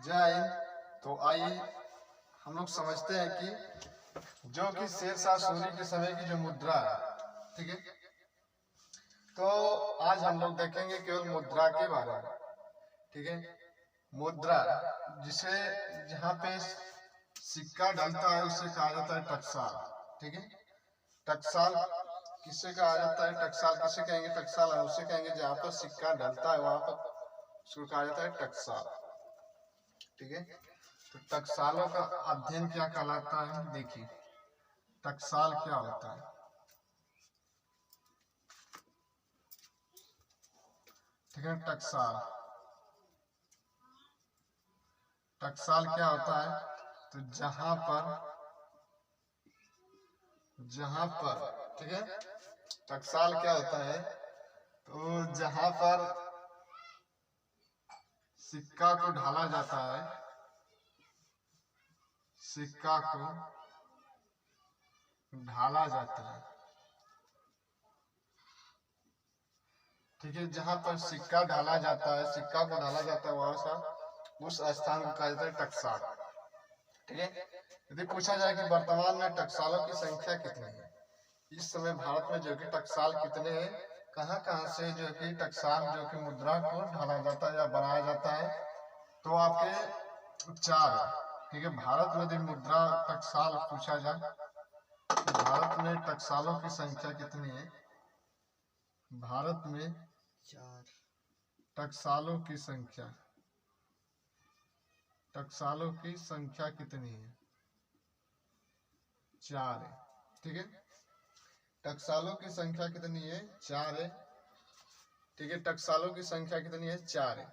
जय हिंद। तो आइए हम लोग समझते हैं कि जो कि शेरशाह सूरी के समय की जो मुद्रा है, ठीक है। तो आज हम लोग देखेंगे केवल मुद्रा के बारे में, ठीक है। मुद्रा जिसे जहाँ पे सिक्का डलता है उसे कहा जाता है टकसाल, ठीक है। टकसाल किसे कहा जाता है? टकसाल किसे कहेंगे? टकसाल उसे कहेंगे जहाँ पर सिक्का डलता है वहां पर उसको कहा जाता है टकसाल, ठीक है। तो टकसालों का अध्ययन क्या कहलाता है? देखिए टकसाल क्या होता है। ठीक है, टकसाल टकसाल क्या होता है? तो जहां पर ठीक है, टकसाल क्या होता है? तो जहां पर सिक्का को ढाला जाता है, सिक्का को ढाला जाता है, ठीक है। जहां पर सिक्का ढाला जाता है, सिक्का को ढाला जाता है वहां सा उस स्थान को कहा जाता है टकसाल, ठीक है। यदि पूछा जाए कि वर्तमान में टकसालों की संख्या कितनी है, इस समय भारत में जो कि टकसाल कितने हैं, कहां से जो कि टकसाल जो कि मुद्रा को ढाला जाता है या बनाया जाता है, तो आपके चार, ठीक है। भारत में यदि मुद्रा टकसाल पूछा जाए तो भारत में टकसालों की संख्या कितनी है? भारत में चार टकसालों की संख्या कितनी है? चार है, ठीक है। टकसालों की संख्या कितनी है? चार है, ठीक है। टकसालों की संख्या कितनी है? चार है।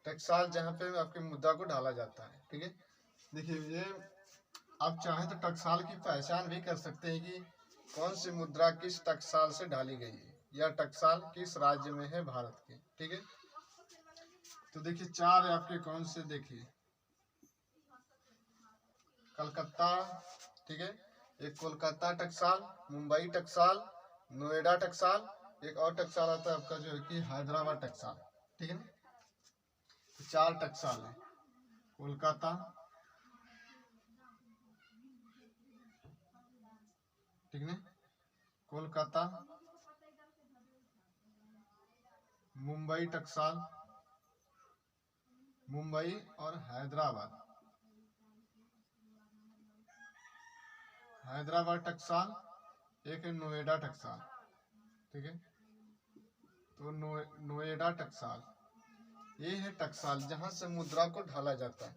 टकसाल जहाँ पे आपकी मुद्रा को ढाला जाता है, ठीक है। देखिए ये आप चाहें तो टकसाल की पहचान भी कर सकते हैं कि कौन सी मुद्रा किस टकसाल से ढाली गई है या टकसाल किस राज्य में है भारत के, ठीक है। तो देखिए चार है आपके, कौन से? देखिए कलकत्ता, ठीक है। एक कोलकाता टकसाल, मुंबई टकसाल, नोएडा टकसाल, एक और टकसाल आता है आपका जो है कि हैदराबाद टकसाल, ठीक है ना। तो चार टकसाल है, कोलकाता, ठीक है, कोलकाता, मुंबई टकसाल, मुंबई और हैदराबाद टकसाल, एक है नोएडा टकसाल, ठीक है। तो नोएडा टकसाल ये है टकसाल जहां से मुद्रा को ढाला जाता है।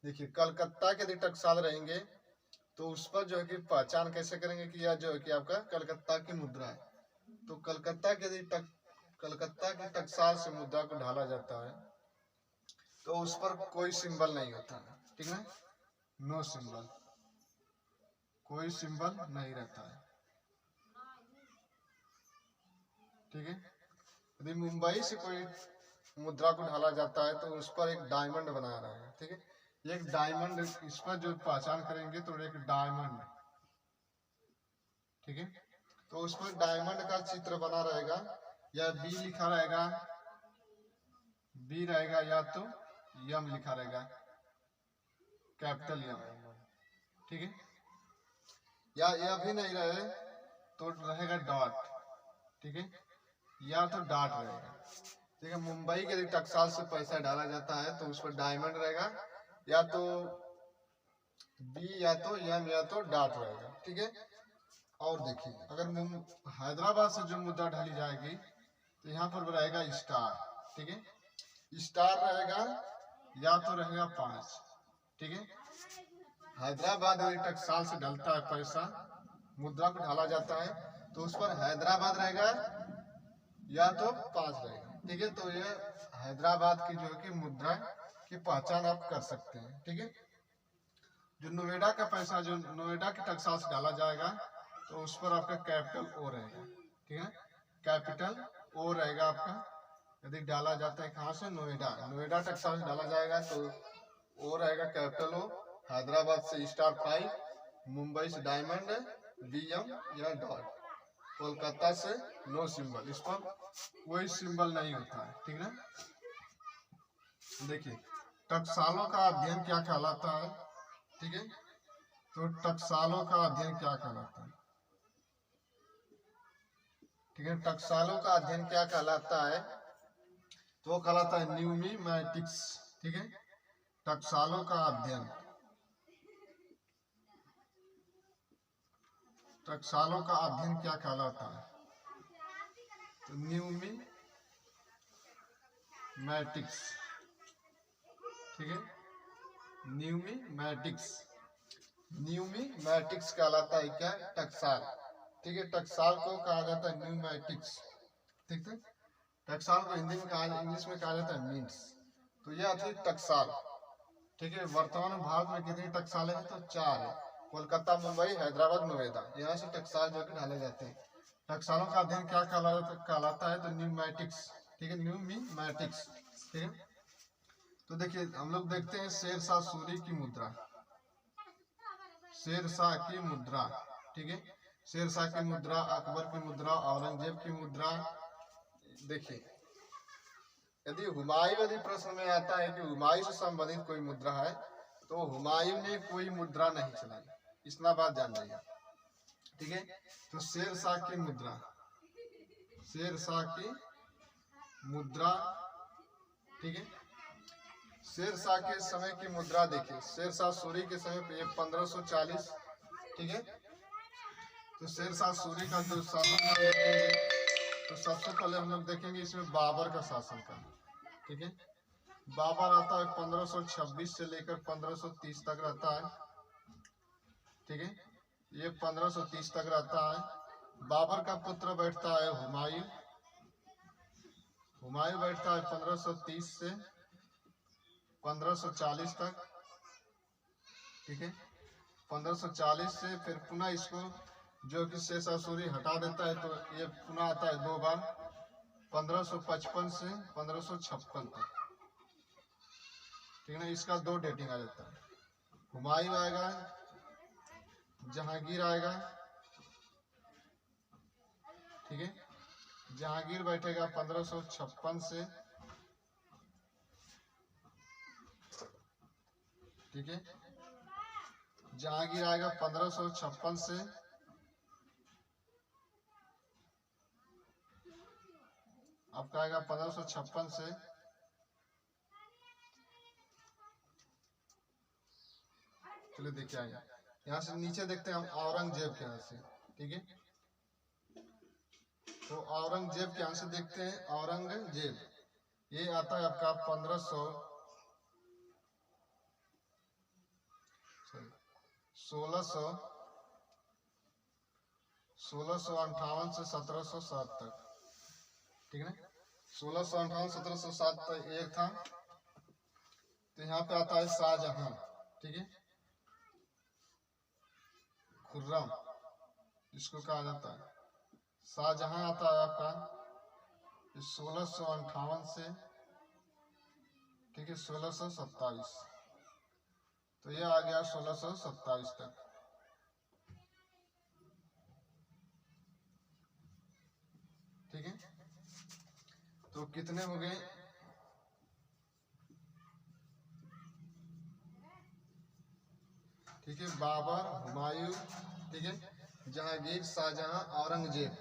देखिए कलकत्ता के यदि टकसाल रहेंगे तो उस पर जो है कि पहचान कैसे करेंगे कि यह जो है कि आपका कलकत्ता की मुद्रा है। तो कलकत्ता के यदि कलकत्ता के टकसाल से मुद्रा को ढाला जाता है तो उस पर कोई सिंबल नहीं होता है, ठीक है, नो सिंबल, कोई सिंबल नहीं रहता है, ठीक है। यदि मुंबई से कोई मुद्रा को ढाला जाता है तो उस पर एक डायमंड बना रहा है, ठीक है। एक डायमंड, इस पर जो पहचान करेंगे तो एक डायमंड, ठीक है। तो उस पर डायमंड का चित्र बना रहेगा या बी लिखा रहेगा, बी रहेगा या तो यम लिखा रहेगा, कैपिटल यम, ठीक है। या यह भी नहीं रहे तो रहेगा डॉट, ठीक है, या तो डॉट रहेगा, ठीक है। मुंबई के टकसाल से पैसा डाला जाता है तो उस पर डायमंड रहेगा या तो बी या तो यम या तो डॉट रहेगा, ठीक है। और देखिए अगर हैदराबाद से जो मुद्रा ढाली जाएगी तो यहाँ पर रहेगा स्टार, ठीक है, स्टार रहेगा या तो रहेगा 5, ठीक है। हैदराबाद में टकसाल से ढलता है पैसा, मुद्रा को ढाला जाता है तो उस पर हैदराबाद रहेगा या तो 5 रहेगा, ठीक है। तो ये हैदराबाद की जो है कि मुद्रा की पहचान आप कर सकते हैं, ठीक है। जो नोएडा का पैसा जो नोएडा के टकसाल से डाला जाएगा तो उस पर आपका कैपिटल ओ रहेगा, ठीक है, कैपिटल ओ रहेगा आपका। यदि डाला जाता है कहाँ से? नोएडा टकसाल से डाला जाएगा तो ओ रहेगा कैपिटल ओ, हैदराबाद से स्टार 5, मुंबई से डायमंड, बीएम या डॉट, कोलकाता से नो सिंबल, इस पर कोई सिंबल नहीं होता है, ठीक है। देखिए टकसालों का अध्ययन क्या कहलाता है? ठीक है, तो टकसालों का अध्ययन क्या कहलाता है? ठीक है, टकसालों का अध्ययन क्या कहलाता है? तो वो कहलाता है न्यूमिमैटिक्स। ठीक है, टकसालों का अध्ययन, टकसालों का अध्ययन क्या कहलाता है? तो न्यूमिमैटिक्स। ठीक है, न्यूमिमैटिक्स, न्यूमिमैटिक्स कहलाता है क्या? टकसाल। ठीक है, टकसाल को कहा जाता है न्यूमैटिक्स। ठीक है, टकसाल को हिंदी में कहा, इंग्लिश में कहा जाता है मीन्स। तो यह थी टकसाल। ठीक है, वर्तमान में भारत में कितनी टकसालें हैं? तो 4 है। कोलकाता, मुंबई, हैदराबाद, नोएडा, यहाँ से टकसाल जो कि ढाले जाते हैं। टकसालों का अध्ययन क्या कहलाता है? तो न्यूमैटिक्स। ठीक है, न्यूमिमैटिक्स। ठीक है, तो देखिए हम लोग देखते हैं शेरशाह सूरी की मुद्रा, शेरशाह की मुद्रा। ठीक है, शेरशाह की मुद्रा, अकबर की मुद्रा, औरंगजेब की मुद्रा। देखिए, यदि हुमायूं, यदि प्रश्न में आता है कि हुमायूं से संबंधित कोई मुद्रा है, तो हुमायूं ने कोई मुद्रा नहीं चलाई, इतना बात जान जाइए। ठीक है, तो शेरशाह की मुद्रा, शेरशाह की मुद्रा। ठीक है, शेरशाह के समय की मुद्रा देखिए, शेरशाह सूरी के समय पे 1540। ठीक है, तो शेरशाह सूरी का जो शासन हम देखेंगे, तो सबसे पहले हम लोग देखेंगे इसमें बाबर का शासन का। ठीक है, बाबर आता है 1526 से लेकर 1530 तक रहता है। ठीक है, ये 1530 तक रहता है। बाबर का पुत्र बैठता है हुमायूं, हुमायूं बैठता है 1530 से 1540 तक। ठीक है, 1540 से फिर पुनः इसको जो कि शेरशाह सूरी हटा देता है, तो ये पुनः आता है 2 बार, 1555 से 1556 तक। ठीक है ना, इसका 2 डेटिंग आ जाता है। हुमायूं आएगा, जहांगीर आएगा। ठीक है, जहांगीर बैठेगा 1556 से। ठीक है, जहांगीर आएगा 1556 से आपका आएगा 1556 से चलिए देखिए आएगा, यहाँ से नीचे देखते हैं हम औरंगजेब के यहाँ से। ठीक है, तो औरंगजेब के यहाँ से देखते हैं, औरंगजेब ये आता है आपका 1658 से 1707 तक। ठीक है ना, 1658 1707 तक एक था। तो यहाँ पे आता है शाहजहां। ठीक है, खुर्रम इसको कहा जाता है। शाहजहां आता है आपका 1658 से, ठीक है, 1627। तो यह आ गया 1627 तक। ठीक है, तो कितने हो गए? ठीक है, बाबर, हुमायूं, ठीक है, जहांगीर, शाहजहां, औरंगजेब।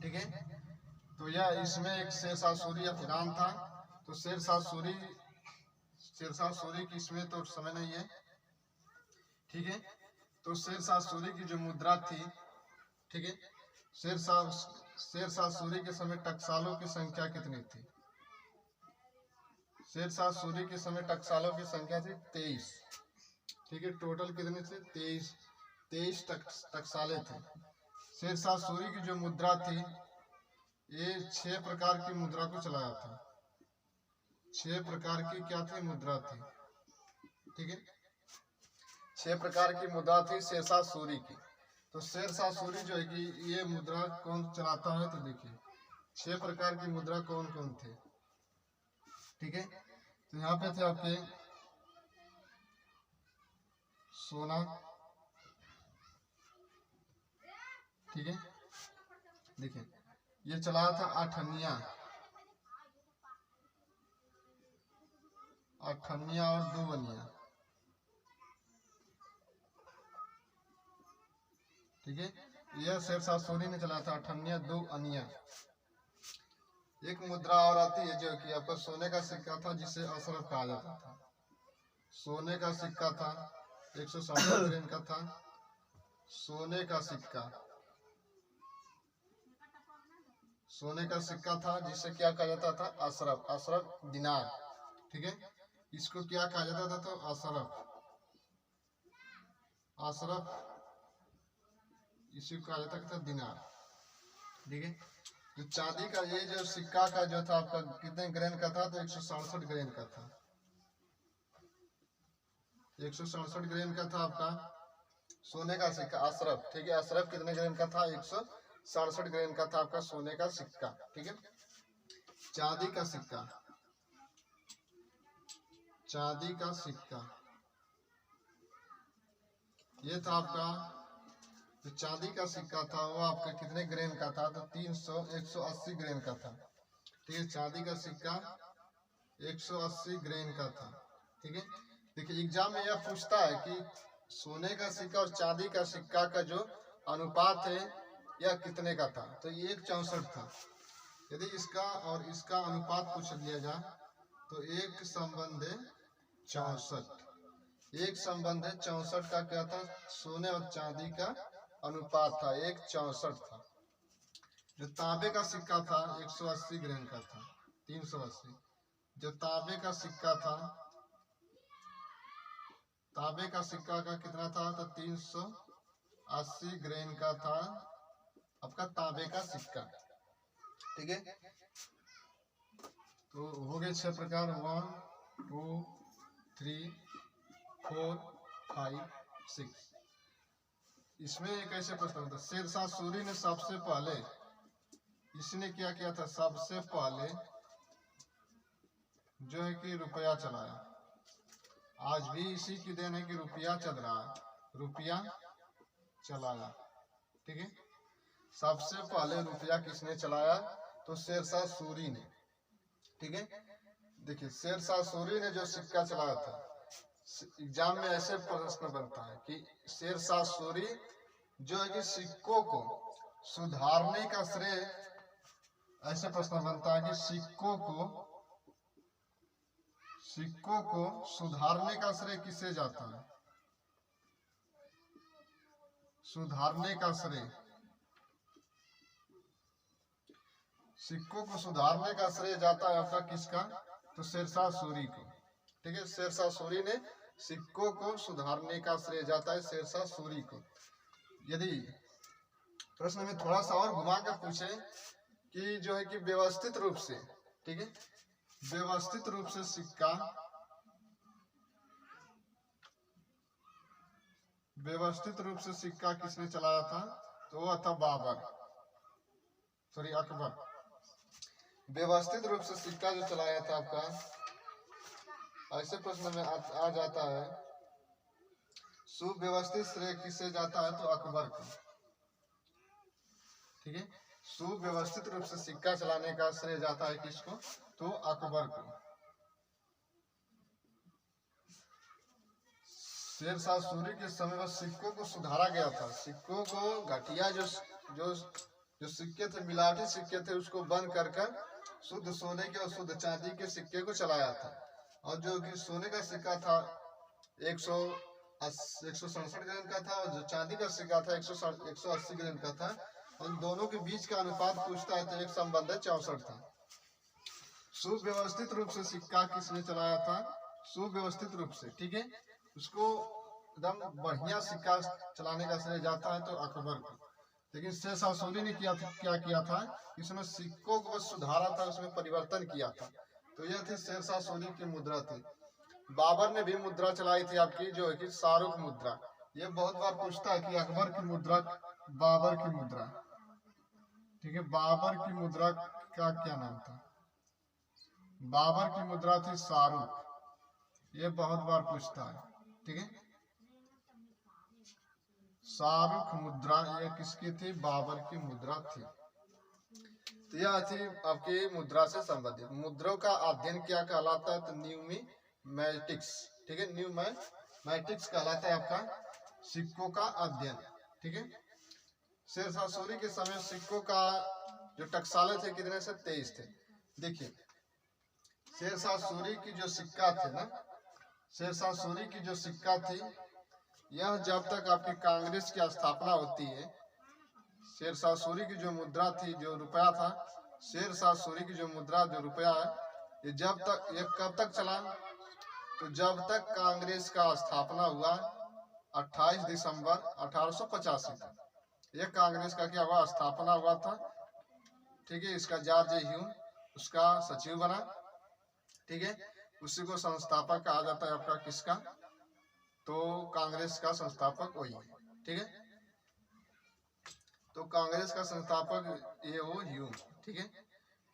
ठीक है, तो यह इसमें एक शेरशाह सूरी अफगान था। तो शेरशाह सूरी की इसमें तो समय नहीं है। ठीक है, तो शेरशाह सूरी की जो मुद्रा थी, ठीक है, शेरशाह सूरी के समय टकसालों की संख्या कितनी थी? शेरशाह सूरी के समय टकसालों की संख्या थी 23। ठीक है, टोटल कितने थे? 23 टकसाले थे। शेरशाह सूरी की जो मुद्रा थी, ये 6 प्रकार की मुद्रा को चलाया था। 6 प्रकार की क्या थी? मुद्रा थी। ठीक है, 6 प्रकार की मुद्रा थी शेरशाह सूरी की। तो शेरशाह सूरी जो है कि ये मुद्रा कौन चलाता है? तो देखिए 6 प्रकार की मुद्रा कौन कौन थे? ठीक है, तो यहाँ पे थे आपके सोना। ठीक है, देखिए ये चला था 8 अन्निया, अठन्निया और दो अनिया, ठीक है। यह शेरशाह सूरी ने चलाया था, अठन्निया दो अनिया। एक मुद्रा और आती है जो कि आपका सोने का सिक्का था, जिसे अशरफ कहा जाता था। सोने का सिक्का था, 167 ग्रेन का था, सोने का सिक्का, सोने का सिक्का था, जिसे क्या कहा जाता था, अशरफ, अशरफ दिनार, ठीक है। इसको क्या कहा जाता था, तो अशरफ, अशरफ इसी को कहा जाता था दिनार, ठीक है। तो चांदी का ये जो सिक्का का जो था आपका कितने ग्रेन का था, तो 167 ग्रेन का था, 167 ग्रेन का था आपका सोने का सिक्का अशरफ, ठीक है। अशरफ कितने ग्रेन का था, 167 ग्रेन का था आपका सोने का सिक्का, ठीक है। चांदी का सिक्का, चांदी का सिक्का ये था आपका, जो चांदी का सिक्का था वो आपका कितने ग्रेन का था, तो 180 ग्रेन का था, ठीक है। चांदी का सिक्का 180 ग्रेन का था, ठीक है। देखिए एग्जाम में यह पूछता है कि सोने का सिक्का और चांदी का सिक्का का जो अनुपात है यह कितने का था, तो ये 1:64 था। यदि इसका और इसका अनुपात पूछ लिया जाए तो 1:64, 1:64 का क्या था, सोने और चांदी का अनुपात था, 1:64 था। जो तांबे का सिक्का था 180 ग्रेन का था, 380। जो तांबे का सिक्का था, तांबे का सिक्का का कितना था, तो 380 ग्रेन का था आपका तांबे का सिक्का, ठीक है। तो हो गए 6 प्रकार, 1 2 3 4 5 6। इसमें एक ऐसे प्रश्न होता है, शेरशाह सूरी ने सबसे पहले, इसने क्या किया था, सबसे पहले जो है कि रुपया चलाया। आज भी इसी की देन है कि रुपया चल रहा है, रुपया चलाया, ठीक है। सबसे पहले रुपया किसने चलाया, तो शेरशाह सूरी ने, ठीक है। देखिए शेरशाह सूरी ने जो सिक्का चलाया था, एग्जाम में ऐसे प्रश्न बनता है कि शेरशाह सूरी जो है कि सिक्कों को सुधारने का श्रेय, ऐसे प्रश्न बनता है कि सिक्कों को सुधारने का श्रेय किसे जाता है, सुधारने का श्रेय, सिक्कों को सुधारने का श्रेय जाता है आपका किसका, तो शेरशाह सूरी को, ठीक है। शेरशाह सूरी ने सिक्कों को सुधारने का श्रेय जाता है शेरशाह सूरी को। यदि प्रश्न में थोड़ा सा और घुमा कर पूछे कि जो है कि व्यवस्थित रूप से, ठीक है, व्यवस्थित रूप से सिक्का, व्यवस्थित रूप से सिक्का किसने चलाया था, तो वह था बाबर, सॉरी अकबर। व्यवस्थित रूप से सिक्का जो चलाया था आपका, ऐसे प्रश्न में आ जाता है, सुव्यवस्थित श्रेय किससे जाता है, तो अकबर को, ठीक है। सुव्यवस्थित रूप से सिक्का चलाने का श्रेय जाता है किसको, तो अकबर को। शेरशाह सूरी के समय में सिक्कों को सुधारा गया था, सिक्कों को घटिया जो सिक्के थे, मिलावटी सिक्के थे, उसको बंद कर शुद्ध सोने के और शुद्ध चांदी के सिक्के को चलाया था। और जो कि सोने का सिक्का था 167 ग्राम का था, और जो चांदी का सिक्का था 180 ग्राम का था। उन दोनों के बीच का अनुपात पूछता है तो 1:64 था। सुव्यवस्थित रूप से सिक्का किसने चलाया था, सुव्यवस्थित रूप से, ठीक है, उसको एकदम बढ़िया सिक्का चलाने का श्रेय जाता है तो अकबर को। लेकिन शेरशाह सूरी ने क्या किया था, इसने सिक्कों को सुधारा था, उसमें परिवर्तन किया था। तो यह थी शेरशाह सूरी की मुद्रा थी। बाबर ने भी मुद्रा चलाई थी आपकी, जो है कि शाहरुख मुद्रा। ये बहुत बार पूछता है कि अकबर की मुद्रा, बाबर की मुद्रा, ठीक है, बाबर की मुद्रा का क्या नाम था, बाबर की मुद्रा थी शाहरुख। ये बहुत बार पूछता है, ठीक है। शाहरुख मुद्रा ये किसकी थी, बाबर की मुद्रा थी। तो यह थी आपकी मुद्रा से संबंधित। मुद्राओं का अध्ययन क्या कहलाता है, तो न्यूमैटिक्स, ठीक है, न्यूमैटिक्स कहलाता है आपका सिक्कों का अध्ययन, ठीक है। शेरशाह सूरी के समय सिक्कों का जो टकसाले थे कितने से 23 थे। देखिए शेरशाह सूरी की जो सिक्का थे ना, शेरशाह सूरी की जो सिक्का थी, यह जब तक आपकी कांग्रेस की स्थापना होती है, शेरशाह सूरी की जो मुद्रा थी, जो रुपया था, शेरशाह सूरी की जो मुद्रा जो रुपया है, ये जब तक, ये कब तक चला, तो जब तक कांग्रेस का स्थापना हुआ 28 दिसंबर 1885 तक, यह कांग्रेस का क्या हुआ, स्थापना हुआ था, ठीक है। इसका जॉर्ज ह्यूम उसका सचिव बना, ठीक है। उसी को संस्थापक कहा जाता है आपका किसका, तो कांग्रेस का संस्थापक वही है, ठीक है। तो कांग्रेस का संस्थापक ये वो ह्यूम, ठीक है।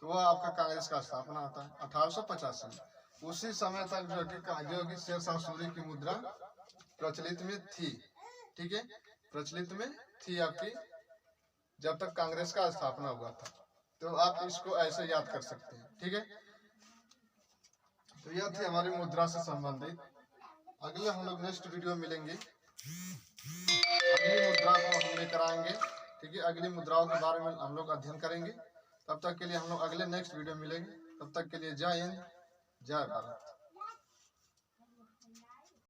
तो वह आपका कांग्रेस का स्थापना होता है 1885 में। उसी समय तक जो कि शेरशाह सूरी की मुद्रा प्रचलित में थी, ठीक है, प्रचलित में थी आपकी, जब तक कांग्रेस का स्थापना हुआ था। तो आप इसको ऐसे याद कर सकते हैं, ठीक है। तो यह थी हमारी मुद्रा से संबंधित। अगले हम लोग नेक्स्ट वीडियो मिलेंगे, अगली मुद्रा को हम लेकर आएंगे, ठीक है। अगली मुद्राओं के बारे में हम लोग अध्ययन करेंगे। तब तक के लिए हम लोग अगले नेक्स्ट वीडियो मिलेंगे। तब तक के लिए जय हिंद, जय भारत।